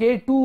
K2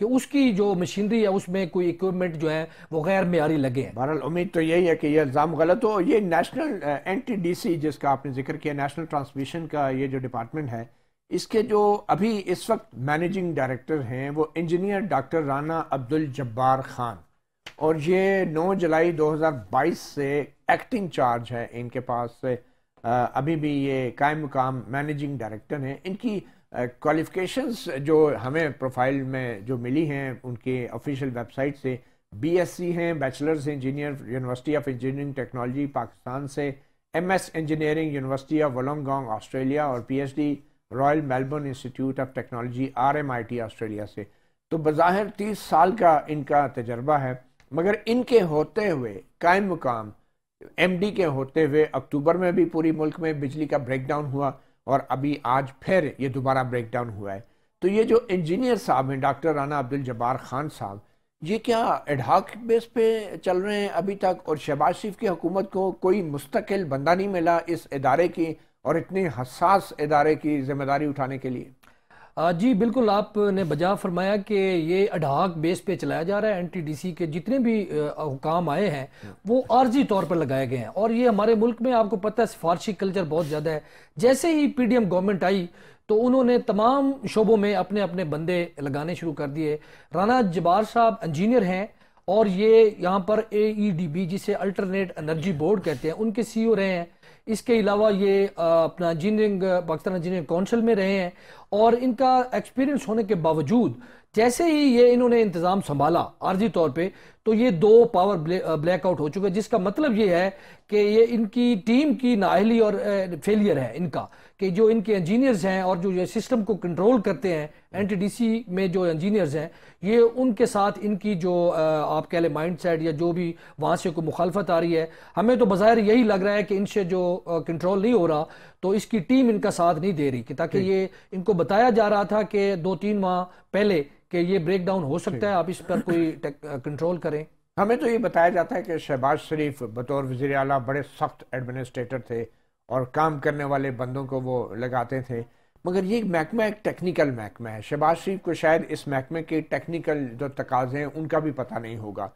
کہ اس کی جو مشینری ہے اس میں کوئی اکوپمنٹ جو ہے وہ غیر معیاری لگے ہیں۔ بہرحال امید تو یہی ہے کہ یہ الزام غلط ہو۔ یہ نیشنل NTDC جس کا آپ نے ذکر کیا، نیشنل ٹرانسمیشن کا یہ جو ڈپارٹمنٹ ہے، اس کے جو ابھی اس وقت مینیجنگ ڈائریکٹر ہیں وہ انجینئر ڈاکٹر رانا عبدالجبار خان، اور یہ 9 جولائی 2022 سے ایکٹنگ چارج ہے ان کے پاس سے، ابھی بھی یہ قائم مقام مینیجنگ ڈائریکٹر ہیں۔ ان کی کوالیفیکیشنز جو ہمیں پروفائل میں جو ملی ہیں ان کے آفیشیل ویب سائٹ سے، BSc ہیں، bachelors engineer university of engineering technology Pakistan سے، MS engineering university of Wollongong Australia, اور PhD royal Melbourne institute of technology RMIT Australia سے۔ تو بظاہر 30 سال کا ان کا تجربہ ہے، مگر ان کے ہوتے ہوئے قائم مقام MD کے ہوتے ہوئے اکتوبر میں بھی پوری ملک میں بجلی کا بریک ڈاؤن ہوا، اور ابھی آج پھر یہ دوبارہ بریک ڈاؤن ہوا ہے۔ تو یہ جو انجینئر صاحب ہیں ڈاکٹر رانا عبدالجبار خان صاحب، یہ کیا ایڈ ہاک بیس پہ چل رہے ہیں ابھی تک؟ اور شہباز شریف کی حکومت کو کوئی مستقل بندہ نہیں ملا اس ادارے کی اور اتنے حساس ادارے کی ذمہ داری اٹھانے کے لیے؟ جی بالکل، آپ نے بجا فرمایا کہ یہ اڈھاک بیس پہ چلایا جا رہا ہے۔ NTDC کے جتنے بھی حکام آئے ہیں وہ عارضی طور پر لگائے گئے ہیں، اور یہ ہمارے ملک میں آپ کو پتہ ہے سفارشی کلچر بہت زیادہ ہے۔ جیسے ہی PDM گورنمنٹ آئی تو انہوں نے تمام شعبوں میں اپنے اپنے بندے لگانے شروع کر دیے۔ رانا جبار صاحب انجینئر ہیں، اور یہ یہاں پر AEDB جسے الٹرنیٹ انرجی بورڈ کہتے ہیں ان کے CEO رہے ہیں۔ اس کے علاوہ یہ اپنا انجینئرنگ پاکستان انجینئرنگ کونسل میں رہے ہیں، اور ان کا ایکسپیرینس ہونے کے باوجود جیسے ہی یہ انہوں نے انتظام سنبھالا عارضی طور پہ، تو یہ 2 پاور بلیک آؤٹ ہو چکے، جس کا مطلب یہ ہے کہ یہ ان کی ٹیم کی نااہلی اور فیلئر ہے ان کا، کہ جو ان کے انجینئرز ہیں اور جو یہ سسٹم کو کنٹرول کرتے ہیں NTDC میں جو انجینئرز ہیں، یہ ان کے ساتھ ان کی جو آپ کہہ لیں مائنڈ سیٹ یا جو بھی وہاں سے کوئی مخالفت آ رہی ہے، ہمیں تو بظاہر یہی لگ رہا ہے کہ ان سے جو کنٹرول نہیں ہو رہا، تو اس کی ٹیم ان کا ساتھ نہیں دے رہی، کہ تاکہ یہ ان کو بتایا جا رہا تھا کہ 2-3 ماہ پہلے کہ یہ بریک ڈاؤن ہو سکتا ہے، آپ اس پر کوئی کنٹرول کریں۔ ہمیں تو یہ بتایا جاتا ہے کہ شہباز شریف بطور وزیر اعلیٰ بڑے سخت ایڈمنسٹریٹر تھے اور کام کرنے والے بندوں کو وہ لگاتے تھے، مگر یہ محکمہ ایک ٹیکنیکل محکمہ ہے۔ شہباز شریف کو شاید اس محکمے کے ٹیکنیکل جو تقاضے ہیں ان کا بھی پتہ نہیں ہوگا،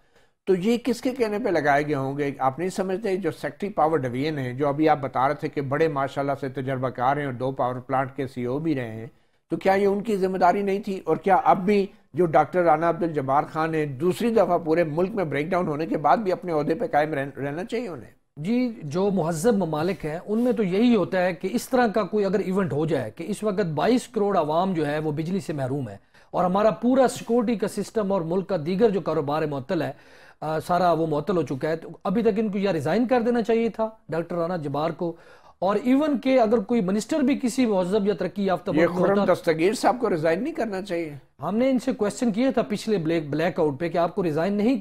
تو یہ کس کے کہنے پہ لگائے گئے ہوں گے؟ آپ نہیں سمجھتے جو سیکٹری پاور ڈویژن ہے، جو ابھی آپ بتا رہے تھے کہ بڑے ماشاءاللہ سے تجربہ کار ہیں اور 2 پاور پلانٹ کے CEO بھی رہے ہیں، تو کیا یہ ان کی ذمہ داری نہیں تھی؟ اور کیا اب بھی جو ڈاکٹر رانا عبدالجبار خان ہیں دوسری دفعہ پورے ملک میں بریک ڈاؤن ہونے کے بعد بھی اپنے عہدے پہ قائم رہنا چاہیے انہیں؟ جی جو مہذب ممالک ہیں ان میں تو یہی ہوتا ہے کہ اس طرح کا کوئی اگر ایونٹ ہو جائے کہ اس وقت 22 کروڑ عوام جو ہے وہ بجلی سے محروم ہے، اور ہمارا پورا سیکورٹی کا سسٹم اور ملک کا دیگر جو کاروبار معطل ہے، سارا وہ معطل ہو چکا ہے، تو ابھی تک ان کو یا ریزائن کر دینا چاہیے تھا ڈاکٹر رانا جبار کو، اور ایون کہ اگر کوئی منسٹر بھی کسی مہذب یا ترقی یافتہ یہ خرم دستگیر صاحب کو ریزائن نہیں کرنا چاہیے؟ ہم نے ان سے کویسچن کیا تھا پچھلے بلیک آؤٹ پہ کہ آپ کو ریزائن نہیں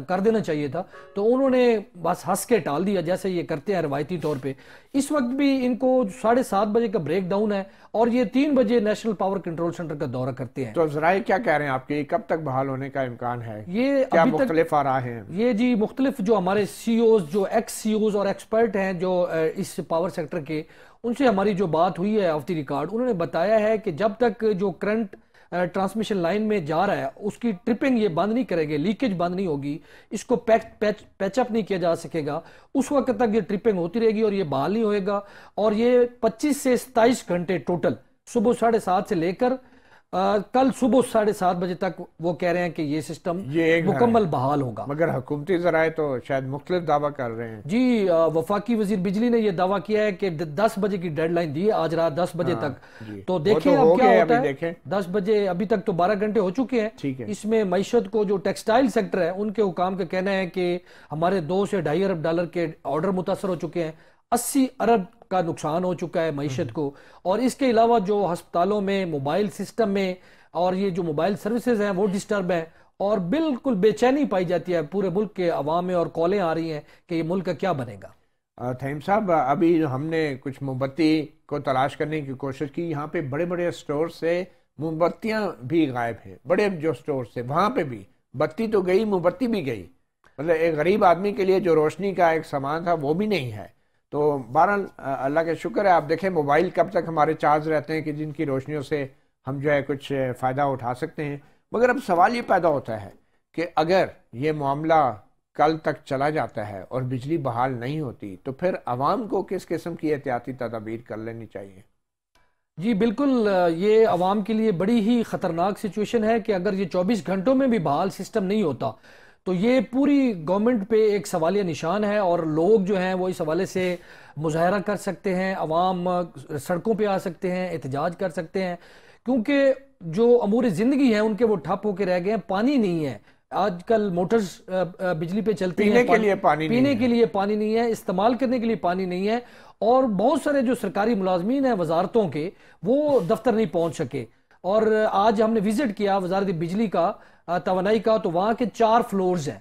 کر دینا چاہیے تھا، تو انہوں نے بس ہنس کے ٹال دیا جیسے یہ کرتے ہیں روایتی طور پہ۔ اس وقت بھی ان کو 7:30 بجے کا بریک ڈاؤن ہے، اور یہ 3 بجے نیشنل پاور کنٹرول سینٹر کا دورہ کرتے ہیں۔ تو ذرائع کیا کہہ رہے ہیں آپ کے، کب تک بحال ہونے کا امکان ہے؟ یہ کیا مختلف آ رہے ہیں؟ یہ جی مختلف جو ہمارے CEOs جو CEOs اور ایکسپرٹ ہیں جو اس پاور سیکٹر کے، ان سے ہماری جو بات ہوئی ہے آف دی ریکارڈ، انہوں نے بتایا ہے کہ جب تک جو کرنٹ ٹرانسمیشن لائن میں جا رہا ہے اس کی ٹرپنگ یہ بند نہیں کرے گے، لیکیج بند نہیں ہوگی، اس کو پیچ اپ نہیں کیا جا سکے گا، اس وقت تک یہ ٹرپنگ ہوتی رہے گی اور یہ بحال نہیں ہوئے گا، اور یہ 25 سے 27 گھنٹے ٹوٹل صبح 7:30 سے لے کر کل صبح 7:30 بجے تک وہ کہہ رہے ہیں کہ یہ سسٹم مکمل بحال ہوگا۔ مگر حکومتی ذرائع تو شاید مختلف دعویٰ کر رہے ہیں۔ جی وفاقی وزیر بجلی نے یہ دعویٰ کیا ہے کہ 10 بجے کی ڈیڈ لائن دی ہے، آج رات 10 بجے تک، تو دیکھیں اب کیا ہوتا ہے۔ 10 بجے ابھی تک تو 12 گھنٹے ہو چکے ہیں، اس میں معیشت کو جو ٹیکسٹائل سیکٹر ہے ان کے حکام کا کہنا ہے کہ ہمارے 2 سے $2.5 ارب کے آرڈر متاثر ہو چکے ہیں، 80 ارب کا نقصان ہو چکا ہے معیشت کو، اور اس کے علاوہ جو ہسپتالوں میں موبائل سسٹم میں اور یہ جو موبائل سروسز ہیں وہ ڈسٹرب ہیں، اور بالکل بے چینی پائی جاتی ہے پورے ملک کے عوام میں، اور کالیں آ رہی ہیں کہ یہ ملک کا کیا بنے گا۔ تھیم صاحب ابھی ہم نے کچھ موم بتی کو تلاش کرنے کی کوشش کی، یہاں پہ بڑے بڑے سٹور سے موم بتیاں بھی غائب ہیں، بڑے جو سٹور سے وہاں پہ بھی بتی تو گئی، موم بتی بھی گئی، مطلب ایک غریب آدمی کے لیے جو روشنی کا ایک سامان تھا وہ بھی نہیں ہے۔ تو بہرحال اللہ کا شکر ہے، آپ دیکھیں موبائل کب تک ہمارے چارج رہتے ہیں کہ جن کی روشنیوں سے ہم جو ہے کچھ فائدہ اٹھا سکتے ہیں، مگر اب سوال یہ پیدا ہوتا ہے کہ اگر یہ معاملہ کل تک چلا جاتا ہے اور بجلی بحال نہیں ہوتی تو پھر عوام کو کس قسم کی احتیاطی تدابیر کر لینی چاہیے؟ جی بالکل، یہ عوام کے لیے بڑی ہی خطرناک سچویشن ہے کہ اگر یہ 24 گھنٹوں میں بھی بحال سسٹم نہیں ہوتا تو یہ پوری گورنمنٹ پہ ایک سوالیہ نشان ہے، اور لوگ جو ہیں وہ اس حوالے سے مظاہرہ کر سکتے ہیں، عوام سڑکوں پہ آ سکتے ہیں، احتجاج کر سکتے ہیں، کیونکہ جو امور زندگی ہیں ان کے وہ ٹھپ ہو کے رہ گئے ہیں۔ پانی نہیں ہے، آج کل موٹرز بجلی پہ چلتی ہیں، پینے کے لیے پانی نہیں ہے، استعمال کرنے کے لیے پانی نہیں ہے، اور بہت سارے جو سرکاری ملازمین ہیں وزارتوں کے وہ دفتر نہیں پہنچ سکے۔ اور آج ہم نے وزٹ کیا وزارت بجلی کا، توانائی کا، تو وہاں کے 4 فلورز ہیں،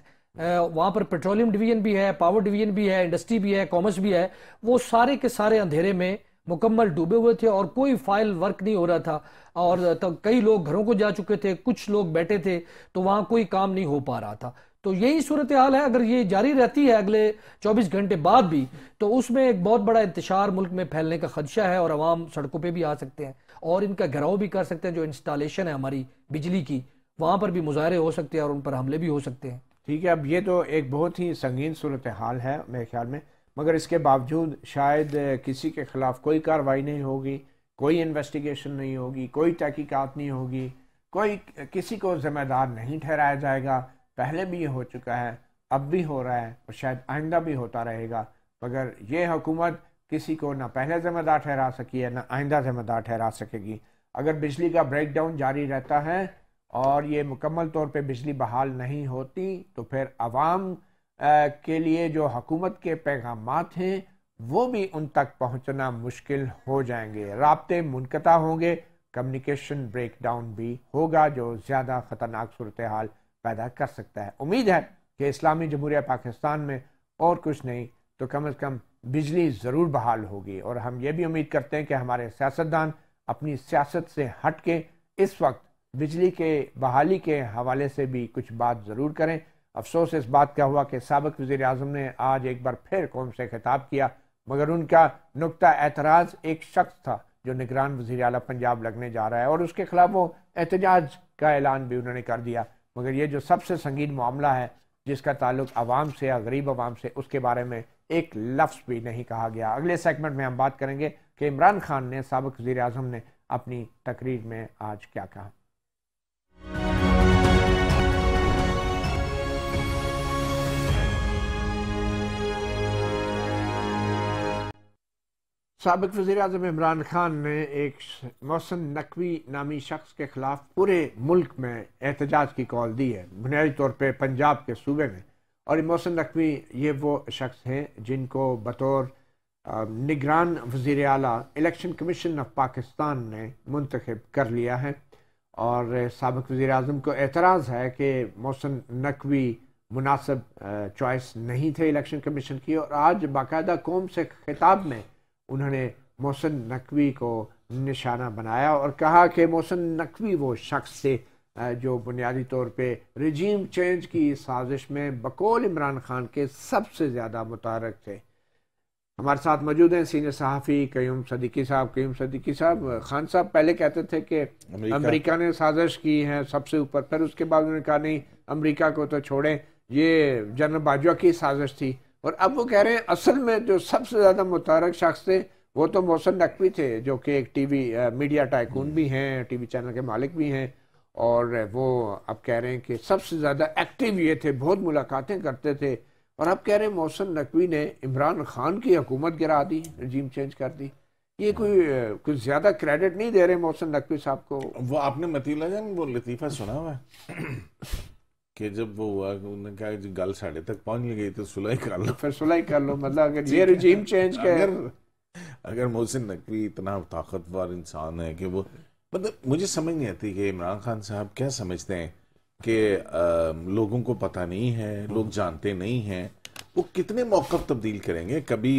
وہاں پر پیٹرولیم ڈویژن بھی ہے، پاور ڈویژن بھی ہے، انڈسٹری بھی ہے، کامرس بھی ہے، وہ سارے کے سارے اندھیرے میں مکمل ڈوبے ہوئے تھے اور کوئی فائل ورک نہیں ہو رہا تھا، اور کئی لوگ گھروں کو جا چکے تھے، کچھ لوگ بیٹھے تھے، تو وہاں کوئی کام نہیں ہو پا رہا تھا۔ تو یہی صورتحال ہے، اگر یہ جاری رہتی ہے اگلے 24 گھنٹے بعد بھی تو اس میں ایک بہت بڑا انتشار ملک میں پھیلنے کا خدشہ ہے، اور عوام سڑکوں پہ بھی آ سکتے ہیں اور ان کا گھراؤ بھی کر سکتے ہیں، جو انسٹالیشن ہے ہماری بجلی کی وہاں پر بھی مظاہرے ہو سکتے ہیں اور ان پر حملے بھی ہو سکتے ہیں۔ ٹھیک ہے، اب یہ تو ایک بہت ہی سنگین صورتحال ہے میرے خیال میں، مگر اس کے باوجود شاید کسی کے خلاف کوئی کارروائی نہیں ہوگی، کوئی انویسٹیگیشن نہیں ہوگی، کوئی تحقیقات نہیں ہوگی، کوئی کسی کو ذمہ دار نہیں ٹھہرایا جائے گا۔ پہلے بھی یہ ہو چکا ہے، اب بھی ہو رہا ہے، اور شاید آئندہ بھی ہوتا رہے گا، مگر یہ حکومت کسی کو نہ پہلے ذمہ دار ٹھہرا سکی ہے نہ آئندہ ذمہ دار ٹھہرا سکے گی۔ اگر بجلی کا بریک ڈاؤن جاری رہتا ہے اور یہ مکمل طور پہ بجلی بحال نہیں ہوتی تو پھر عوام کے لیے جو حکومت کے پیغامات ہیں وہ بھی ان تک پہنچنا مشکل ہو جائیں گے، رابطے منقطع ہوں گے، کمیونیکیشن بریک ڈاؤن بھی ہوگا، جو زیادہ خطرناک صورتحال پیدا کر سکتا ہے۔ امید ہے کہ اسلامی جمہوریہ پاکستان میں اور کچھ نہیں تو کم از کم بجلی ضرور بحال ہوگی، اور ہم یہ بھی امید کرتے ہیں کہ ہمارے سیاستدان اپنی سیاست سے ہٹ کے اس وقت بجلی کے بحالی کے حوالے سے بھی کچھ بات ضرور کریں۔ افسوس اس بات کا ہوا کہ سابق وزیر اعظم نے آج ایک بار پھر قوم سے خطاب کیا، مگر ان کا نقطہ اعتراض ایک شخص تھا جو نگران وزیر اعلیٰ پنجاب لگنے جا رہا ہے، اور اس کے خلاف وہ احتجاج کا اعلان بھی انہوں نے کر دیا، مگر یہ جو سب سے سنگین معاملہ ہے جس کا تعلق عوام سے یا غریب عوام سے، اس کے بارے میں ایک لفظ بھی نہیں کہا گیا۔ اگلے سیگمنٹ میں ہم بات کریں گے کہ عمران خان نے، سابق وزیر اعظم نے اپنی تقریر میں آج کیا کہا۔ سابق وزیر اعظم عمران خان نے ایک محسن نقوی نامی شخص کے خلاف پورے ملک میں احتجاج کی کال دی ہے، بنیادی طور پہ پنجاب کے صوبے میں، اور محسن نقوی یہ وہ شخص ہیں جن کو بطور نگران وزیر اعلیٰ الیکشن کمیشن آف پاکستان نے منتخب کر لیا ہے، اور سابق وزیر اعظم کو اعتراض ہے کہ محسن نقوی مناسب چوائس نہیں تھے الیکشن کمیشن کی، اور آج باقاعدہ قوم سے خطاب میں انہوں نے محسن نقوی کو نشانہ بنایا اور کہا کہ محسن نقوی وہ شخص تھے جو بنیادی طور پہ رجیم چینج کی سازش میں بقول عمران خان کے سب سے زیادہ متحرک تھے۔ ہمارے ساتھ موجود ہیں سینئر صحافی قیوم صدیقی صاحب۔ قیوم صدیقی صاحب، خان صاحب پہلے کہتے تھے کہ امریکہ نے سازش کی ہے سب سے اوپر، پھر اس کے بعد انہوں نے کہا نہیں امریکہ کو تو چھوڑیں، یہ جنرل باجوہ کی سازش تھی، اور اب وہ کہہ رہے ہیں اصل میں جو سب سے زیادہ متحرک شخص تھے وہ تو محسن نقوی تھے، جو کہ ایک ٹی وی میڈیا ٹائکون بھی ہیں، ٹی وی چینل کے مالک بھی ہیں، اور وہ اب کہہ رہے ہیں کہ سب سے زیادہ ایکٹیو یہ تھے، بہت ملاقاتیں کرتے تھے، اور اب کہہ رہے ہیں محسن نقوی نے عمران خان کی حکومت گرا دی، رجیم چینج کر دی۔ یہ کوئی زیادہ کریڈٹ نہیں دے رہے محسن نقوی صاحب کو؟ وہ آپ نے مطیع جان وہ لطیفہ سنا ہوا ہے کہ جب وہ ہوا انہوں نے کہا کہ گل ساڑھے تک پہنچ گئی تو صلح کر لو، پھر صلح کر لو، مطلب اگر یہ رجیم چینج کے اگر محسن نقوی اتنا طاقتور انسان ہے کہ وہ مطلب مجھے سمجھ نہیں آتی کہ عمران خان صاحب کیا سمجھتے ہیں کہ لوگوں کو پتہ نہیں ہے، لوگ جانتے نہیں ہیں، وہ کتنے موقف تبدیل کریں گے؟ کبھی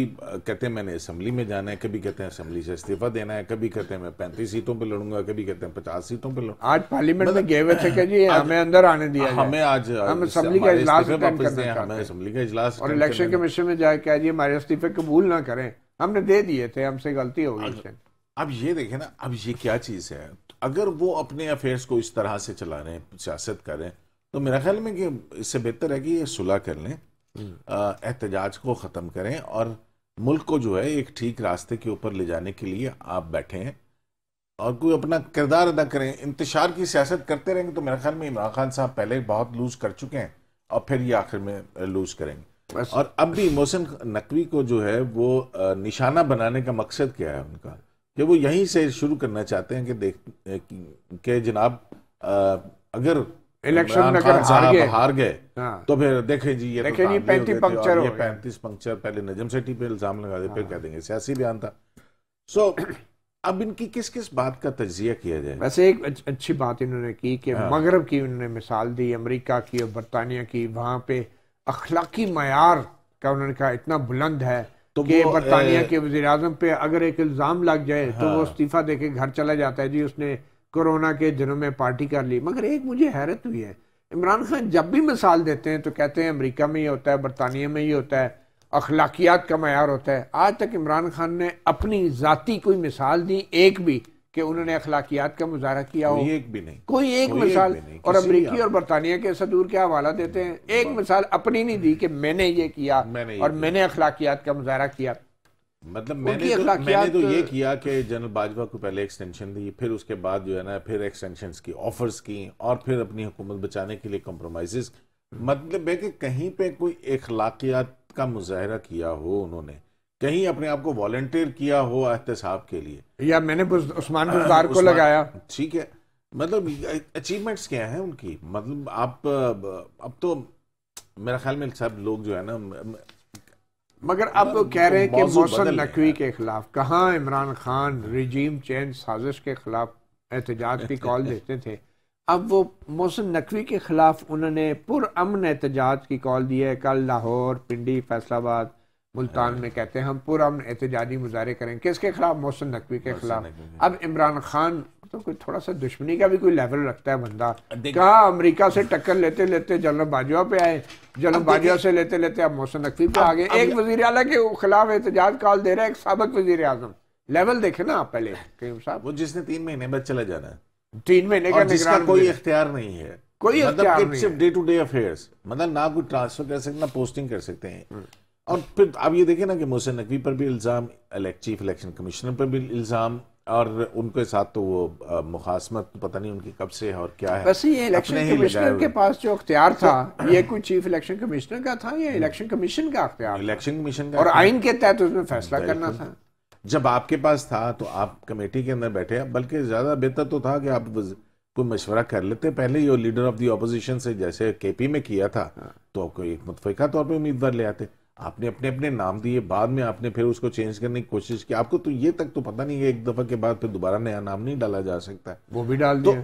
کہتے ہیں میں نے اسمبلی میں جانا ہے، کبھی کہتے ہیں اسمبلی سے استعفیٰ دینا ہے، کبھی کہتے ہیں میں 35 سیٹوں پہ لڑوں گا، کبھی کہتے ہیں 50 سیٹوں پہ لڑوں گا۔ آج پارلیمنٹ میں گئے ہوئے تھے کہ جی ہمیں اندر آنے دیا جائے، ہمیں آج ہم اسمبلی کا اجلاس اٹینڈ کرنا چاہتے ہمیں اسمبلی کا اجلاس اور الیکشن کمیشن میں جائے کہ جی ہمارے استعفے قبول نہ کریں، ہم نے دے دیے تھے، ہم سے غلطی ہو گئی۔ اب یہ دیکھیں نا، اب یہ کیا چیز ہے؟ اگر وہ اپنے افیئرس کو اس طرح سے چلا رہے ہیں، سیاست کر رہے ہیں، تو میرا خیال میں کہ اس سے بہتر ہے کہ یہ صلح کر لیں، احتجاج کو ختم کریں اور ملک کو جو ہے ایک ٹھیک راستے کے اوپر لے جانے کے لیے آپ بیٹھے ہیں اور کوئی اپنا کردار ادا کریں. انتشار کی سیاست کرتے رہیں گے تو میرا خیال میں عمران خان صاحب پہلے بہت لوز کر چکے ہیں اور پھر یہ آخر میں لوز کریں گے. اور اب بھی محسن نقوی کو جو ہے وہ نشانہ بنانے کا مقصد کیا ہے ان کا، کہ وہ یہیں سے شروع کرنا چاہتے ہیں کہ جناب اگر الیکشن میں ہار گئے تو پھر دیکھیں جی یہ 35 پنکچر پہلے نجم سیٹھی پہ الزام لگا دے، پھر کہہ دیں گے سیاسی بیان تھا. سو اب ان کی کس کس بات کا تجزیہ کیا جائے؟ ویسے ایک اچھی بات انہوں نے کی کہ مغرب کی انہوں نے مثال دی، امریکہ کی اور برطانیہ کی، وہاں پہ اخلاقی معیار کا انہوں نے کہا اتنا بلند ہے کہ برطانیہ کے وزیر اعظم پہ اگر ایک الزام لگ جائے تو وہ استعفیٰ دے کے گھر چلا جاتا ہے، جی اس نے کورونا کے دنوں میں پارٹی کر لی. مگر ایک مجھے حیرت ہوئی ہے، عمران خان جب بھی مثال دیتے ہیں تو کہتے ہیں امریکہ میں یہ ہوتا ہے، برطانیہ میں یہ ہوتا ہے، اخلاقیات کا معیار ہوتا ہے. آج تک عمران خان نے اپنی ذاتی کوئی مثال دی ایک بھی کہ انہوں نے اخلاقیات کا مظاہرہ کیا ہو؟ ایک بھی نہیں، کوئی ایک مثال. اور امریکی اور برطانیہ کے صدور کیا حوالہ دیتے ہیں، ایک مثال اپنی نہیں دی کہ میں نے یہ کیا اور میں نے اخلاقیات کا مظاہرہ کیا. مطلب میں نے تو یہ کیا کہ جنرل باجوہ کو پہلے ایکسٹینشن دی، پھر اس کے بعد جو ہے نا پھر ایکسٹینشنز کی آفرز کی اور پھر اپنی حکومت بچانے کے لیے کمپرومائزز. مطلب ہے کہ کہیں پہ کوئی اخلاقیات کا مظاہرہ کیا ہو انہوں نے، کہیں اپنے آپ کو والنٹیئر کیا ہو احتساب کے لیے، یا میں نے عثمان بزدار کو لگایا. ٹھیک ہے، مطلب اچیومنٹس کیا ہیں ان کی؟ مطلب آپ اب تو میرا خیال میں سب لوگ جو ہے نا، مگر اب کہہ رہے ہیں کہ محسن نقوی کے خلاف، کہاں عمران خان ریجیم چینج سازش کے خلاف احتجاج کی کال دیتے تھے، اب وہ محسن نقوی کے خلاف انہوں نے پرامن احتجاج کی کال دی ہے. کل لاہور، پنڈی، فیصل آباد، ملتان میں کہتے ہیں ہم پرامن احتجاجی مظاہرے کریں. کس کے خلاف؟ محسن نقوی کے خلاف. اب عمران خان تو کوئی تھوڑا سا دشمنی کا بھی کوئی لیول رکھتا ہے بندہ. کہاں امریکہ سے ٹکر لیتے لیتے جنرل باجوہ پہ آئے، جنرل باجوہ سے لیتے لیتے اب محسن نقوی پہ آگے. ایک وزیر اعلیٰ کے خلاف احتجاج کال دے رہا ہے ایک سابق وزیر اعظم. لیول دیکھیں نا آپ پہلے کریم صاحب. وہ جس نے 3 مہینے بعد چلا جانا ہے، 3 مہینے کا جس کا کوئی اختیار نہیں ہے، کوئی اختیار نہیں، صرف ڈے ٹو ڈے افیئرس، مطلب نہ کوئی ٹرانسفر کر سکتے نہ پوسٹنگ کر سکتے ہیں. اور پھر آپ یہ دیکھیں نا کہ محسن نقوی پر بھی الزام، چیف الیکشن کمشنر پر بھی الزام، اور ان کے ساتھ تو وہ مخاصمت پتہ نہیں ان کی کب سے ہے اور کیا ہے. ویسے یہ الیکشن کمشنر کے پاس جو اختیار تھا یہ کوئی چیف الیکشن کمشنر کا تھا یا الیکشن کمیشن کا اختیار؟ الیکشن کمیشن کا، اور آئین کے تحت اس میں فیصلہ کرنا تھا. جب آپ کے پاس تھا تو آپ کمیٹی کے اندر بیٹھے، بلکہ زیادہ بہتر تو تھا کہ آپ کوئی مشورہ کر لیتے پہلے ہی، اور لیڈر آف دی اپوزیشن سے جیسے کے پی میں کیا تھا تو کوئی ایک متفقہ طور پہ امیدوار لے آتے. آپ نے اپنے نام دیے، بعد میں آپ نے پھر اس کو چینج کرنے کی کوشش کی. آپ کو تو یہ تک تو پتہ نہیں ہے ایک دفعہ کے بعد پھر دوبارہ نیا نام نہیں ڈالا جا سکتا ہے. وہ بھی ڈال دیا.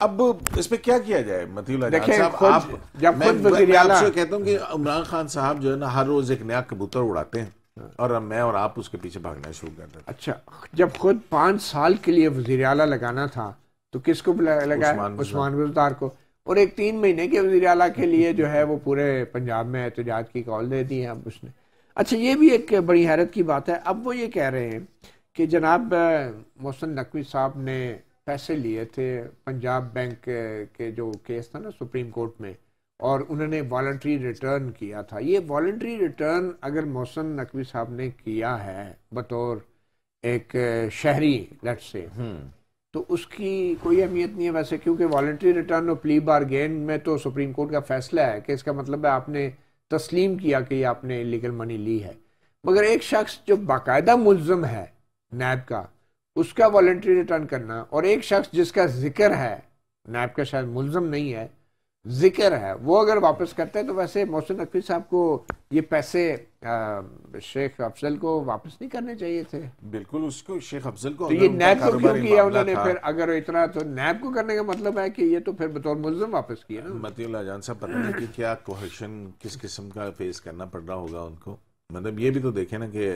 اب اس پہ کیا کیا جائے مطیع اللہ جان صاحب؟ میں آپ سے کہتا ہوں کہ عمران خان صاحب جو ہے نا ہر روز ایک نیا کبوتر اڑاتے ہیں اور میں اور آپ اس کے پیچھے بھاگنا شروع کر دیتے ہیں. اچھا، جب خود 5 سال کے لیے وزیر اعلیٰ لگانا تھا تو کس کو لگایا؟ عثمان بزدار کو. اور ایک 3 مہینے کے وزیر اعلیٰ کے لیے جو ہے وہ پورے پنجاب میں احتجاج کی کال دے دی ہے اب اس نے. اچھا، یہ بھی ایک بڑی حیرت کی بات ہے. اب وہ یہ کہہ رہے ہیں کہ جناب محسن نقوی صاحب نے پیسے لیے تھے پنجاب بینک کے جو کیس تھا نا سپریم کورٹ میں، اور انہوں نے والنٹری ریٹرن کیا تھا. یہ والنٹری ریٹرن اگر محسن نقوی صاحب نے کیا ہے بطور ایک شہری لیٹ سے، تو اس کی کوئی اہمیت نہیں ہے ویسے، کیونکہ والنٹری ریٹرن اور پلی بارگین میں تو سپریم کورٹ کا فیصلہ ہے کہ اس کا مطلب ہے آپ نے تسلیم کیا کہ یہ آپ نے لیگل منی لی ہے. مگر ایک شخص جو باقاعدہ ملزم ہے نیب کا، اس کا والنٹری ریٹرن کرنا، اور ایک شخص جس کا ذکر ہے، نیب کا شاید ملزم نہیں ہے، ذکر ہے، وہ اگر واپس کرتا ہے تو ویسے محسن نقوی صاحب کو یہ پیسے شیخ افضل کو واپس نہیں کرنے چاہیے تھے. بالکل، اس کو شیخ افضل کو. تو یہ نیب کو کیوں کیا انہوں نے پھر؟ اگر اتنا تو نیب کو کرنے کا مطلب ہے کہ یہ تو پھر بطور ملزم واپس کیا نا. مطیع اللہ جان صاحب، پتہ نہیں کہ کیا کوہیشن کس قسم کا فیس کرنا پڑ رہا ہوگا ان کو. مطلب یہ بھی تو دیکھیں نا کہ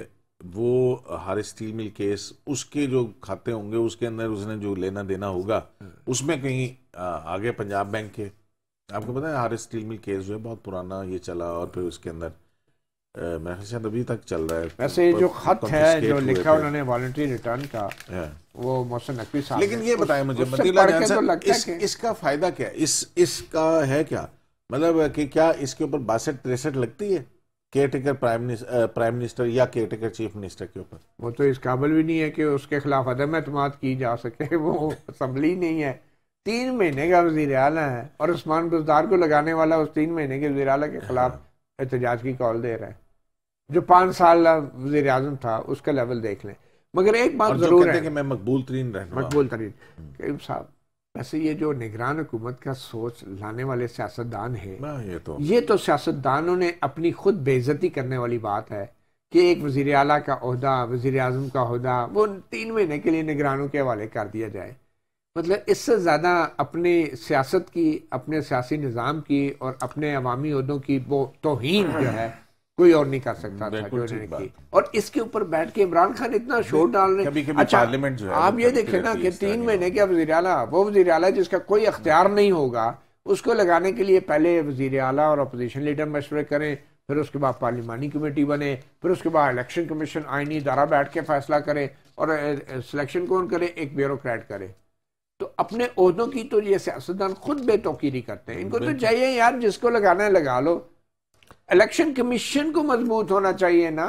وہ ہر اسٹیل مل کیس، اس کے جو کھاتے ہوں گے اس کے اندر اس نے جو لینا دینا ہوگا اس میں کہیں آگے پنجاب بینک کے، آپ کو پتہ ہے ہر اسٹیل مل کیس جو ہے بہت پرانا یہ چلا، اور پھر اس کے اندر میرے خیال سے ابھی تک چل رہا ہے. ویسے جو خط ہے جو لکھا انہوں نے والنٹری ریٹرن کا وہ محسن نقوی صاحب. لیکن یہ بتائیں مجھے متی اللہ جان صاحب اس کا فائدہ کیا ہے, اس کا ہے کیا مطلب کہ کیا اس کے اوپر 62-63 لگتی ہے کیئر ٹیکر پرائم منسٹر یا کیئر ٹیکر چیف منسٹر کے اوپر؟ وہ تو اس قابل بھی نہیں ہے کہ اس کے خلاف عدم اعتماد کی جا سکے, وہ اسمبلی نہیں ہے. 3 مہینے کا وزیر اعلیٰ ہے اور عثمان بزدار کو لگانے والا اس 3 مہینے کے وزیر اعلیٰ کے خلاف احتجاج کی کال دے رہا ہے. جو 5 سال وزیر اعظم تھا اس کا لیول دیکھ لیں. مگر ایک بات ضرور ہے کہ میں مقبول ترین کریم صاحب, ویسے یہ جو نگران حکومت کا سوچ لانے والے سیاستدان ہیں, یہ تو سیاستدانوں نے اپنی خود بے عزتی کرنے والی بات ہے کہ ایک وزیر اعلیٰ کا عہدہ, وزیر اعظم کا عہدہ وہ 3 مہینے کے لیے نگرانوں کے حوالے کر دیا جائے. مطلب اس سے زیادہ اپنے سیاست کی, اپنے سیاسی نظام کی اور اپنے عوامی عہدوں کی وہ توہین جو ہے کوئی اور نہیں کر سکتا تھا جو انہوں نے کی. اور اس کے اوپر بیٹھ کے عمران خان اتنا شور ڈال رہے ہیں. اچھا آپ یہ دیکھیں نا کہ 3 مہینے کا وزیر اعلیٰ, وہ وزیر اعلیٰ جس کا کوئی اختیار نہیں ہوگا, اس کو لگانے کے لیے پہلے وزیر اعلیٰ اور اپوزیشن لیڈر مشورے کریں, پھر اس کے بعد پارلیمانی کمیٹی بنے, پھر اس کے بعد الیکشن کمیشن آئینی ادارہ بیٹھ کے فیصلہ کرے, اور سلیکشن کون کرے؟ ایک بیوروکریٹ کرے. تو اپنے عہدوں کی تو یہ سیاستدان خود بے توقیری کرتے ہیں. ان کو تو چاہیے یار جس کو لگانا ہے لگا لو. الیکشن کمیشن کو مضبوط ہونا چاہیے نا,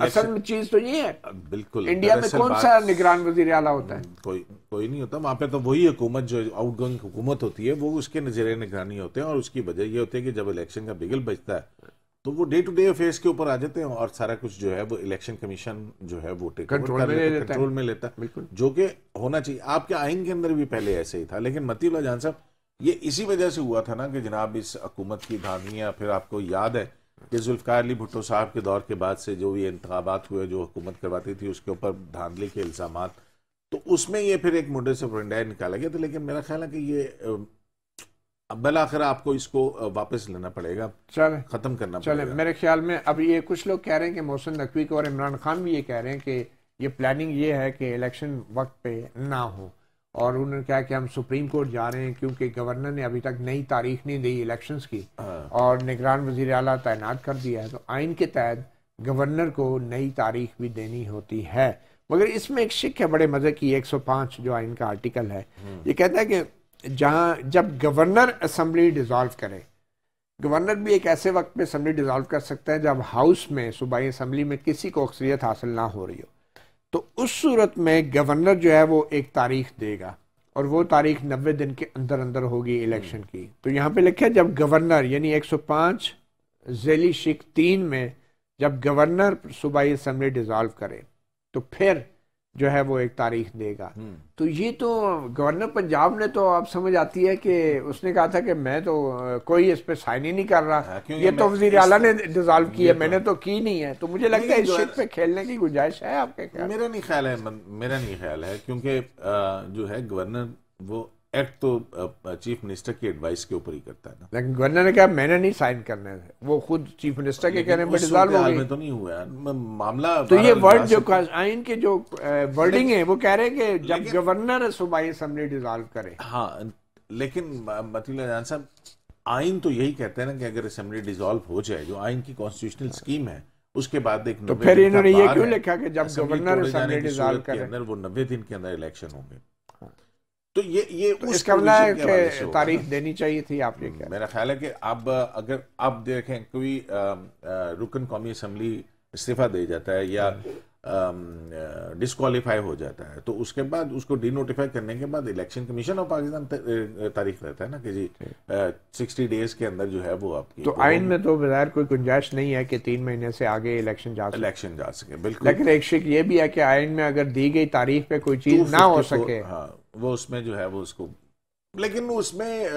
اصل چیز تو یہ ہے. بالکل انڈیا میں کون سا نگران وزیر اعلیٰ ہوتا ہے؟ کوئی نہیں ہوتا. وہاں پہ تو وہی حکومت جو آؤٹ گوئنگ حکومت ہوتی ہے وہ اس کے نظر نگرانی ہوتے ہیں, اور اس کی وجہ یہ ہوتی ہے کہ جب الیکشن کا بگل بجتا ہے تو وہ ڈے ٹو ڈے افیئرس کے اوپر آ جاتے ہیں, اور سارا کچھ جو ہے وہ الیکشن کمیشن جو ہے وہ کنٹرول میں لیتا ہے, جو کہ ہونا چاہیے. آپ کے آئین کے اندر بھی پہلے ایسے ہی تھا. لیکن متی اللہ جان صاحب یہ اسی وجہ سے ہوا تھا نا کہ جناب اس حکومت کی دھاندلیاں, پھر آپ کو یاد ہے کہ ذوالفقار علی بھٹو صاحب کے دور کے بعد سے جو یہ انتخابات ہوئے جو حکومت کرواتی تھی اس کے اوپر دھاندلی کے الزامات, تو اس میں یہ پھر ایک موڈس آپرینڈی نکالا گیا تھا. لیکن میرا خیال ہے کہ یہ بالآخر آپ کو اس کو واپس لینا پڑے گا, ختم کرنا پڑے گا. میرے خیال میں اب یہ کچھ لوگ کہہ رہے ہیں کہ محسن نقوی کو, اور عمران خان بھی یہ کہہ رہے ہیں کہ یہ پلاننگ یہ ہے کہ الیکشن وقت پہ نہ ہو, اور انہوں نے کہا کہ ہم سپریم کورٹ جا رہے ہیں کیونکہ گورنر نے ابھی تک نئی تاریخ نہیں دی الیکشنز کی, اور نگران وزیر اعلیٰ تعینات کر دیا ہے, تو آئین کے تحت گورنر کو نئی تاریخ بھی دینی ہوتی ہے. مگر اس میں ایک شک ہے بڑے مزے کی, 105 جو آئین کا آرٹیکل ہے, یہ کہتا ہے کہ جب گورنر اسمبلی ڈیزالو کرے, گورنر بھی ایک ایسے وقت پہ اسمبلی ڈیزالو کر سکتا ہے جب ہاؤس میں صوبائی اسمبلی میں کسی کو اکثریت حاصل نہ ہو رہی ہو, تو اس صورت میں گورنر جو ہے وہ ایک تاریخ دے گا, اور وہ تاریخ 90 دن کے اندر اندر ہوگی الیکشن کی. تو یہاں پہ لکھا ہے جب گورنر یعنی 105 ذیلی شک 3 میں جب گورنر صوبائی اسمبلی ڈیزالو کرے تو پھر جو ہے وہ ایک تاریخ دے گا. تو یہ تو گورنر پنجاب نے تو آپ سمجھ آتی ہے کہ اس نے کہا تھا کہ میں تو کوئی اس پہ سائن ہی نہیں کر رہا, یہ تو وزیر اعلیٰ نے ڈیزالو کی ہے, میں نے تو کی نہیں ہے. تو مجھے لگتا ہے اس شک پہ کھیلنے کی گنجائش ہے آپ کے خیال؟ میرا نہیں خیال ہے کیونکہ جو ہے گورنر وہ ایکٹ تو چیف منسٹر کی ایڈوائس کے اوپر ہی کرتا ہے نا. لیکن گورنر نے کہا میں نے نہیں سائن کرنے, وہ خود چیف منسٹر کے کہنے پر ڈیزالو ہو گئی. تو نہیں ہوا معاملہ. تو یہ ورڈ جو آئین کے جو ورڈنگ ہے وہ کہہ رہے ہیں کہ جب گورنر صوبائی اسمبلی ڈیزالو کرے. ہاں لیکن متی اللہ جان صاحب آئین تو یہی کہتے ہیں نا کہ اگر اسمبلی ڈیزالو ہو جائے, جو آئین کی کانسٹیٹیوشنل اسکیم ہے, اس کے بعد ایک, تو پھر انہوں نے یہ کیوں لکھا کہ جب گورنر اسمبلی ڈیزالو کرے وہ 90 دن کے اندر الیکشن ہوں گے. تو یہ اس کا مطلب ہے کہ تاریخ دینی چاہیے تھی. آپ یہ کہہ, میرا خیال ہے کہ اب اگر آپ دیکھیں کوئی رکن قومی اسمبلی استعفیٰ دے جاتا ہے یا ڈسکوالیفائی ہو جاتا ہے, تو اس کے بعد اس کو ڈی نوٹیفائی کرنے کے بعد الیکشن کمیشن آف پاکستان تاریخ رہتا ہے نا کہ جی 60 ڈیز کے اندر جو ہے وہ آپ کی. تو آئین میں تو بظاہر کوئی گنجائش نہیں ہے کہ 3 مہینے سے آگے الیکشن جا سکے. بالکل. لیکن ایک شک یہ بھی ہے کہ آئین میں اگر دی گئی تاریخ پہ کوئی چیز نہ ہو سکے, ہاں وہ اس میں جو ہے وہ اس کو, لیکن اس میں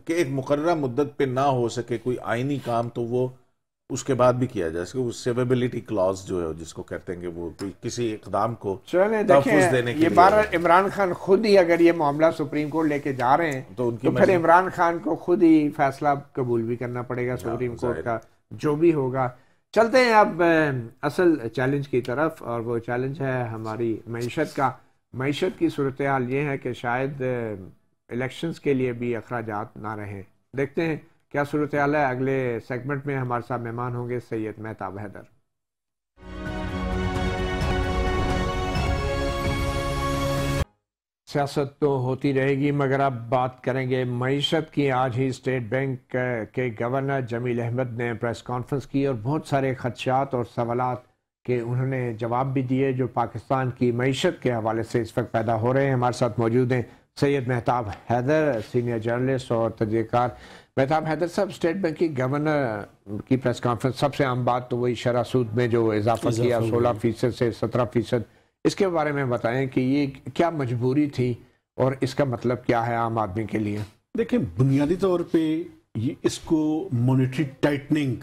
کہ ایک مقررہ مدت پہ نہ ہو سکے کوئی آئینی کام, تو وہ اس کے بعد بھی کیا جا سکے. اس سیویبلٹی کلاس جو ہے جس کو کہتے ہیں کہ وہ کسی اقدام کو تحفظ دینے کے لیے. یہ بار عمران خان خود ہی اگر یہ معاملہ سپریم کورٹ لے کے جا رہے ہیں تو پھر عمران خان کو خود ہی فیصلہ قبول بھی کرنا پڑے گا سپریم کورٹ کا جو بھی ہوگا. چلتے ہیں اب اصل چیلنج کی طرف, اور وہ چیلنج ہے ہماری معیشت کا. معیشت کی صورتحال یہ ہے کہ شاید الیکشنز کے لیے بھی اخراجات نہ رہیں. دیکھتے ہیں کیا صورتحال ہے؟ اگلے سیگمنٹ میں ہمارے ساتھ مہمان ہوں گے سید مہتاب حیدر۔ سیاست تو ہوتی رہے گی، مگر اب بات کریں گے معیشت کی۔ آج ہی اسٹیٹ بینک کے گورنر جمیل احمد نے پریس کانفرنس کی اور بہت سارے خدشات اور سوالات کے انہوں نے جواب بھی دیے جو پاکستان کی معیشت کے حوالے سے اس وقت پیدا ہو رہے ہیں۔ ہمارے ساتھ موجود ہیں سید مہتاب حیدر، سینئر جرنلسٹ اور تجزیہ کار۔ مہتاب حیدر صاحب، اسٹیٹ بینک کی گورنر کی پریس کانفرنس، سب سے عام بات تو وہی شرح سود میں جو اضافہ کیا 16% سے 17%، اس کے بارے میں بتائیں کہ یہ کیا مجبوری تھی اور اس کا مطلب کیا ہے عام آدمی کے لیے؟ دیکھیں، بنیادی طور پہ اس کو مانیٹری ٹائٹننگ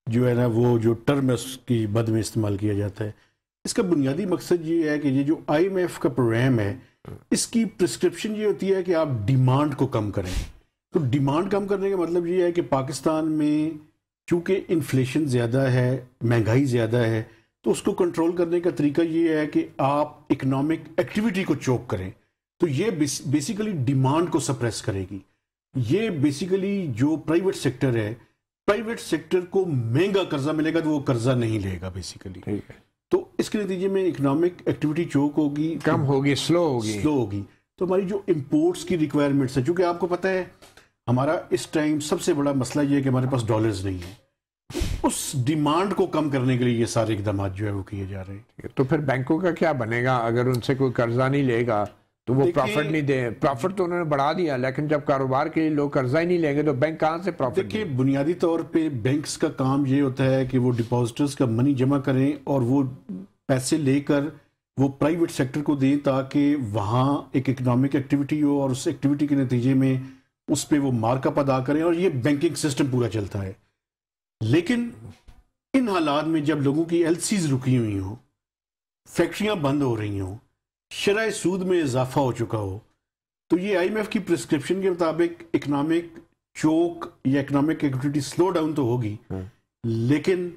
جو ہے نا، وہ جو ٹرم ہے اس کی بد میں استعمال کیا جاتا ہے۔ اس کا بنیادی مقصد یہ ہے کہ یہ جو آئی ایم ایف کا پروگرام ہے، اس کی پرسکرپشن یہ ہوتی ہے کہ آپ ڈیمانڈ کو کم کریں۔ تو ڈیمانڈ کم کرنے کا مطلب یہ ہے کہ پاکستان میں چونکہ انفلیشن زیادہ ہے، مہنگائی زیادہ ہے، تو اس کو کنٹرول کرنے کا طریقہ یہ ہے کہ آپ اکنامک ایکٹیویٹی کو چوک کریں۔ تو یہ بیسیکلی ڈیمانڈ کو سپریس کرے گی۔ یہ بیسیکلی جو پرائیویٹ سیکٹر ہے، پرائیویٹ سیکٹر کو مہنگا قرضہ ملے گا تو وہ قرضہ نہیں لے گا بیسیکلی۔ تو اس کے نتیجے میں اکنامک ایکٹیویٹی چوک ہوگی، کم ہوگی، سلو ہوگی۔ تو ہماری جو امپورٹس کی ریکوائرمنٹس ہیں، چونکہ آپ کو پتہ ہے ہمارا اس ٹائم سب سے بڑا مسئلہ یہ ہے کہ ہمارے پاس ڈالرز نہیں ہیں۔ اس ڈیمانڈ کو کم کرنے کے لیے یہ سارے اقدامات جو ہے وہ کیے جا رہے ہیں۔ تو پھر بینکوں کا کیا بنے گا؟ اگر ان سے کوئی قرضہ نہیں لے گا تو وہ پروفٹ نہیں دے۔ پروفٹ تو انہوں نے بڑھا دیا، لیکن جب کاروبار کے لیے لوگ قرضہ ہی نہیں لیں گے تو بینک کہاں سے پروفٹ؟ دیکھیے، بنیادی طور پہ بینکس کا کام یہ ہوتا ہے کہ وہ ڈپازٹرز کا منی جمع کریں اور وہ پیسے لے کر وہ پرائیویٹ سیکٹر کو دیں تاکہ وہاں ایک اکنامک ایکٹیویٹی ہو، اور اس ایکٹیویٹی کے نتیجے میں اس پہ وہ مارک اپ ادا کریں، اور یہ بینکنگ سسٹم پورا چلتا ہے۔ لیکن ان حالات میں جب لوگوں کی ایل سیز رکی ہوئی ہوں، فیکٹریاں بند ہو رہی ہوں، شرح سود میں اضافہ ہو چکا ہو، تو یہ آئی ایم ایف کی پرسکرپشن کے مطابق اکنامک چوک یا اکنامک ایکٹیویٹی سلو ڈاؤن تو ہوگی، لیکن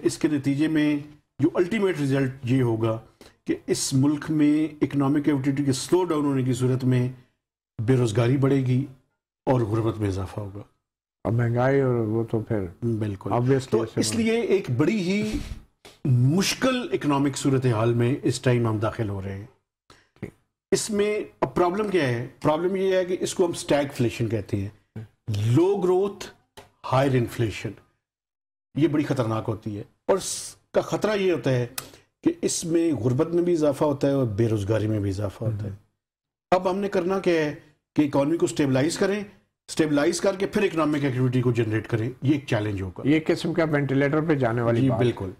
اس کے نتیجے میں جو الٹیمیٹ ریزلٹ یہ ہوگا کہ اس ملک میں اکنامک ایکٹیویٹی کے سلو ڈاؤن ہونے کی صورت میں بے روزگاری بڑھے گی اور غربت میں اضافہ ہوگا، اور مہنگائی، اور وہ تو پھر بالکل۔ تو اس لیے ایک بڑی ہی مشکل اکنامک صورتحال میں اس ٹائم ہم داخل ہو رہے ہیں۔ اس میں اب پرابلم کیا ہے؟ پرابلم یہ ہے کہ اس کو ہم سٹیگفلیشن کہتے ہیں، لو گروتھ ہائر انفلیشن۔ یہ بڑی خطرناک ہوتی ہے، اور اس کا خطرہ یہ ہوتا ہے کہ اس میں غربت میں بھی اضافہ ہوتا ہے اور بے روزگاری میں بھی اضافہ ہوتا ہے۔ اب ہم نے کرنا کیا ہے کہ اکانومی کو سٹیبلائز کریں، سٹیبلائز کر کے پھر اکنامک ایکٹیویٹی کو جنریٹ کریں۔ یہ ایک چیلنج ہوگا، یہ قسم کا وینٹیلیٹر پہ جانے والی بات۔ بالکل،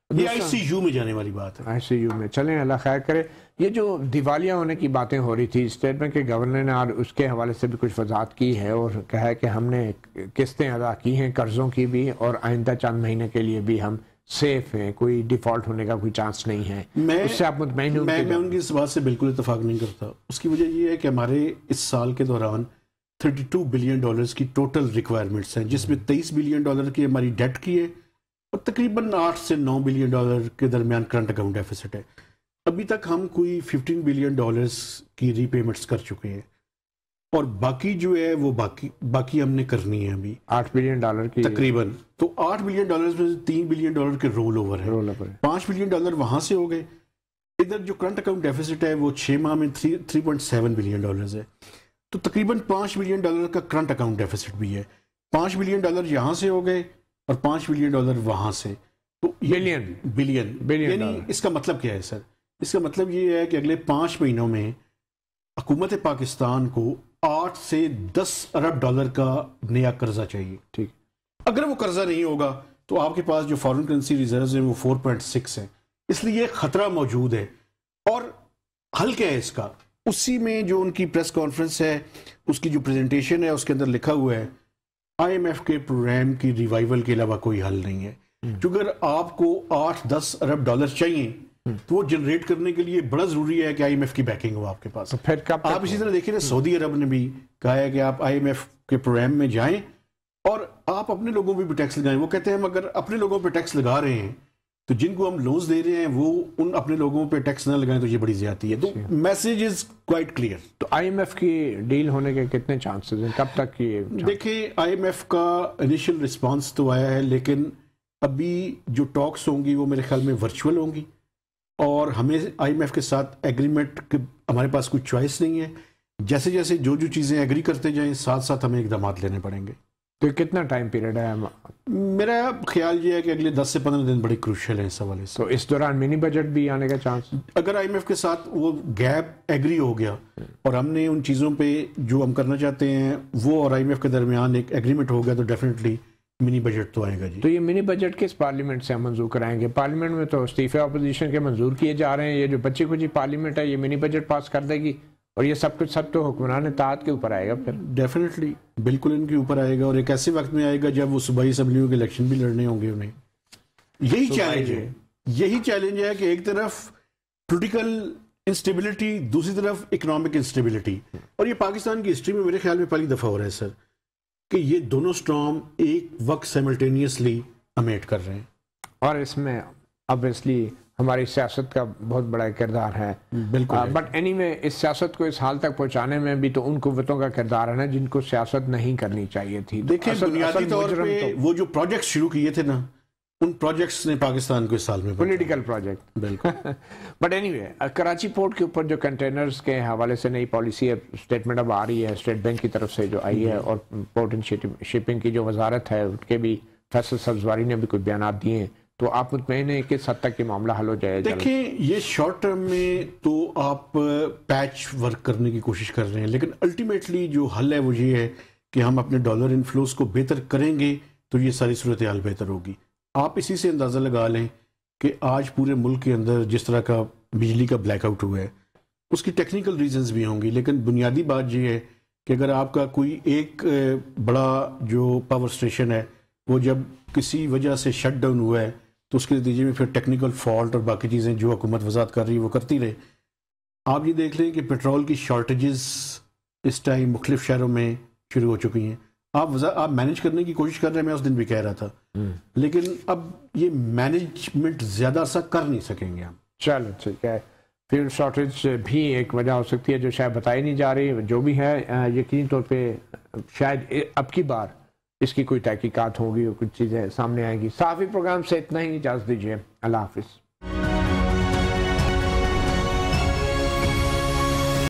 یہ آئی سی یو میں جانے والی بات ہے۔ آئی سی یو میں، چلیں اللہ خیر کرے۔ یہ جو دیوالیہ ہونے کی باتیں ہو رہی تھی، اسٹیٹ بینک کے گورنر نے اور اس کے حوالے سے بھی کچھ وضاحت کی ہے اور کہا ہے کہ ہم نے قسطیں ادا کی ہیں قرضوں کی بھی، اور آئندہ چند مہینے کے لیے بھی ہم سیف ہیں، کوئی ڈیفالٹ ہونے کا کوئی چانس نہیں ہے۔ اس سے آپ مطمئن ہوں؟ میں ان کی اس بات سے بالکل اتفاق نہیں کرتا۔ اس کی وجہ یہ ہے کہ ہمارے اس سال کے دوران 32 بلین ڈالرز کی ٹوٹل ریکوائرمنٹس ہیں، جس میں 23 بلین ڈالر کی ہماری ڈیٹ کی ہے، اور تقریباً 8 سے 9 بلین ڈالر کے درمیان کرنٹ اکاؤنٹ ڈیفیسٹ ہے۔ ابھی تک ہم کوئی 15 بلین ڈالرز کی ری پیمنٹس کر چکے ہیں، اور باقی جو ہے وہ باقی ہم نے کرنی ہے ابھی 8 بلین ڈالر کی تقریباً۔ تو 8 بلین ڈالرز میں 3 بلین ڈالر کے رول اوور ہے، 5 بلین ڈالر وہاں سے ہو گئے۔ ادھر جو کرنٹ اکاؤنٹ ڈیفیسٹ ہے وہ 6 ماہ میں 3.7 بلین ڈالرز ہے، تو تقریباً 5 بلین ڈالر کا کرنٹ اکاؤنٹ ڈیفیسٹ بھی ہے۔ 5 بلین ڈالر یہاں سے ہو گئے اور 5 بلین ڈالر وہاں سے، تو بلین یعنی اس کا مطلب کیا ہے سر؟ اس کا مطلب یہ ہے کہ اگلے 5 مہینوں میں حکومت پاکستان کو 8 سے 10 ارب ڈالر کا نیا قرضہ چاہیے۔ ٹھیک، اگر وہ قرضہ نہیں ہوگا تو آپ کے پاس جو فارن کرنسی ریزروز ہیں وہ 4.6 ہیں، اس لیے خطرہ موجود ہے۔ اور حل کیا ہے اس کا؟ اسی میں جو ان کی پریس کانفرنس ہے، اس کی جو پریزنٹیشن ہے، اس کے اندر لکھا ہوا ہے آئی ایم ایف کے پروگرام کی ریوائول کے علاوہ کوئی حل نہیں ہے۔ کیونکہ اگر آپ کو 8-10 ارب ڈالر چاہیے تو وہ جنریٹ کرنے کے لیے بڑا ضروری ہے کہ آئی ایم ایف کی بیکنگ ہو آپ کے پاس۔ پھر کب آپ اسی طرح دیکھیں نا، سعودی عرب نے بھی کہا ہے کہ آپ آئی ایم ایف کے پروگرام میں جائیں اور آپ اپنے لوگوں پہ بھی ٹیکس لگائیں۔ وہ کہتے ہیں ہم اگر اپنے لوگوں پہ ٹیکس لگا رہے ہیں تو جن کو ہم لونز دے رہے ہیں وہ ان اپنے لوگوں پہ ٹیکس نہ لگائیں تو یہ بڑی زیادتی ہے. تو میسج از کوائٹ کلیئر. تو آئی ایم ایف کی ڈیل ہونے کے کتنے چانسز ہیں, کب تک کی؟ دیکھیں آئی ایم ایف کا انیشل رسپانس تو آیا ہے, لیکن ابھی جو ٹاکس ہوں گی وہ میرے خیال میں ورچوئل ہوں گی, اور ہمیں آئی ایم ایف کے ساتھ ایگریمنٹ ہمارے پاس کوئی چوائس نہیں ہے. جیسے جیسے جو چیزیں ایگری کرتے جائیں ساتھ ساتھ ہمیں اقدامات لینے پڑیں گے. تو کتنا ٹائم پیریڈ ہے؟ میرا خیال یہ ہے کہ اگلے 10 سے 15 دن بڑی کروشل ہے اس حوالے سے. تو اس دوران منی بجٹ بھی آنے کا چانس؟ اگر آئی ایم ایف کے ساتھ وہ گیپ ایگری ہو گیا اور ہم نے ان چیزوں پہ جو ہم کرنا چاہتے ہیں وہ اور آئی ایم ایف کے درمیان ایک ایگریمنٹ ہو گیا تو ڈیفینیٹلی منی بجٹ تو آئے گا جی. تو یہ منی بجٹ کس پارلیمنٹ سے ہم منظور کرائیں گے؟ پارلیمنٹ میں تو استعفے اپوزیشن کے منظور کیے جا رہے ہیں. یہ جو بچی کچی پارلیمنٹ ہے یہ منی بجٹ پاس کر دے گی اور یہ سب کچھ سب تو حکمران اطاعت کے اوپر آئے گا. پھر ڈیفینیٹلی بالکل ان کے اوپر آئے گا, اور ایک ایسے وقت میں آئے گا جب وہ صوبائی اسمبلیوں کے الیکشن بھی لڑنے ہوں گے انہیں. یہی چیلنج ہے کہ ایک طرف پولیٹیکل انسٹیبلٹی, دوسری طرف اکنامک انسٹیبلٹی, اور یہ پاکستان کی ہسٹری میں میرے خیال میں پہلی دفعہ ہو رہا ہے سر کہ یہ دونوں سٹارم ایک وقت سائملٹینیسلی امیٹ کر رہے ہیں. اور اس میں obviously ہماری سیاست کا بہت بڑا کردار ہے. بالکل. بٹ اینی وے اس سیاست کو اس حال تک پہنچانے میں بھی تو ان قوتوں کا کردار ہے نا جن کو سیاست نہیں کرنی چاہیے تھی. دیکھیں بنیادی طور پہ وہ جو پروجیکٹس شروع کیے تھے نا ان پروجیکٹس نے پاکستان کو اس سال میں پولیٹیکل پروجیکٹ. بالکل. But any way Karachi port کے اوپر جو کنٹینرز کے حوالے سے نئی پالیسی اسٹیٹمنٹ اب آ رہی ہے اسٹیٹ بینک کی طرف سے جو آئی ہے, اور پورٹ اینڈ شپنگ کی جو وزارت ہے ان کے بھی فیصل سبزواری نے بھی کچھ بیانات دیے ہیں, تو آپ مطمئن ہیں کس حد تک یہ معاملہ حل ہو جائے؟ دیکھیں یہ شارٹ ٹرم میں تو آپ پیچ ورک کرنے کی کوشش کر رہے ہیں, لیکن الٹیمیٹلی جو حل ہے وہ یہ ہے کہ ہم اپنے ڈالر انفلوز کو بہتر کریں گے تو یہ ساری صورتحال بہتر ہوگی. آپ اسی سے اندازہ لگا لیں کہ آج پورے ملک کے اندر جس طرح کا بجلی کا بلیک آؤٹ ہوا ہے اس کی ٹیکنیکل ریزنز بھی ہوں گی, لیکن بنیادی بات یہ ہے کہ اگر آپ کا کوئی ایک بڑا جو پاور اسٹیشن ہے وہ جب کسی وجہ سے شٹ ڈاؤن ہوا ہے تو اس کے نتیجے میں پھر ٹیکنیکل فالٹ اور باقی چیزیں جو حکومت وضاحت کر رہی ہے وہ کرتی رہے. آپ یہ دیکھ لیں کہ پیٹرول کی شارٹیجز اس ٹائم مختلف شہروں میں شروع ہو چکی ہیں. آپ مینج کرنے کی کوشش کر رہے ہیں, میں اس دن بھی کہہ رہا تھا, لیکن اب یہ مینجمنٹ زیادہ عرصہ کر نہیں سکیں گے ہم. چلو ٹھیک ہے. فیوڈ شارٹیج بھی ایک وجہ ہو سکتی ہے جو شاید بتائی نہیں جا رہی, جو بھی ہے یقینی طور پہ شاید اب کی بار اس کی کوئی تحقیقات ہوگی اور کچھ چیزیں سامنے آئیں گی. صحافی پروگرام سے اتنا ہی, اجازت دیجیے. اللہ حافظ.